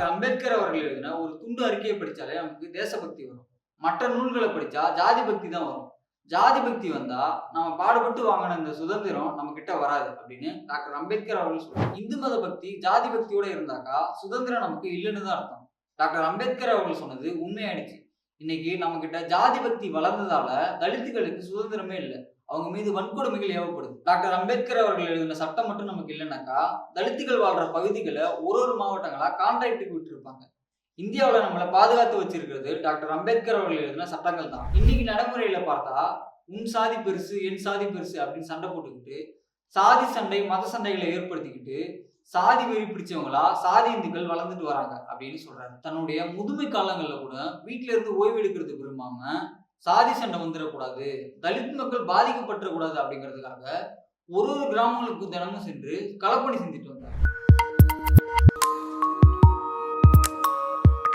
Doctor Ambedkar அவர்கள் எழுதின ஒரு துண்டு அறிக்கையை படிச்சாலே நமக்கு தேசபக்தி வரும். மற்ற நூல்களை படிச்சா ஜாதி பக்தி தான் வரும். ஜாதி பக்தி வந்தா நம்ம பாடுபட்டு வாங்கின இந்த சுதந்திரம் நம்ம கிட்ட வராது அப்படின்னு டாக்டர் அம்பேத்கர் அவர்கள் சொல்றாங்க. இந்து மத பக்தி ஜாதி பக்தியோட இருந்தாக்கா சுதந்திரம் நமக்கு இல்லைன்னு தான் அர்த்தம். டாக்டர் அம்பேத்கர் அவர்கள் சொன்னது உண்மையாயிடுச்சு. இன்னைக்கு நம்ம கிட்ட ஜாதி பக்தி வளர்ந்ததால தலித்துகளுக்கு சுதந்திரமே இல்லை. அவங்க மீது வன்கொடுமைகள் ஏவப்படுது. டாக்டர் அம்பேத்கர் அவர்கள் எழுதின சட்டம் மட்டும் நமக்கு இல்லைனாக்கா தலித்துகள் வாழ்ற பகுதிகளை ஒரு மாவட்டங்களா கான்ட்ராக்டுக்கு விட்டுருப்பாங்க. இந்தியாவில் நம்மளை பாதுகாத்து வச்சிருக்கிறது டாக்டர் அம்பேத்கர் அவர்கள் எழுதின சட்டங்கள் தான். இன்னைக்கு நடைமுறையில பார்த்தா உன் சாதி பெருசு என் சாதி பெருசு அப்படின்னு சண்டை போட்டுக்கிட்டு சாதி சண்டை மத சண்டைகளை ஏற்படுத்திக்கிட்டு சாதி வெறி பிடிச்சவங்களா சாதி இந்துக்கள் வளர்ந்துட்டு வராங்க அப்படின்னு சொல்றாரு. தன்னுடைய முதுமை காலங்கள்ல கூட வீட்டுல இருந்து ஓய்வு எடுக்கிறது விரும்பாம சாதி சண்டை வந்துடக்கூடாது, தலித் மக்கள் பாதிக்கப்பட்டுறக்கூடாது அப்படிங்கிறதுக்காக ஒரு கிராமங்களுக்கு தினமும் சென்று களப்பணி செஞ்சுட்டு வந்தார்.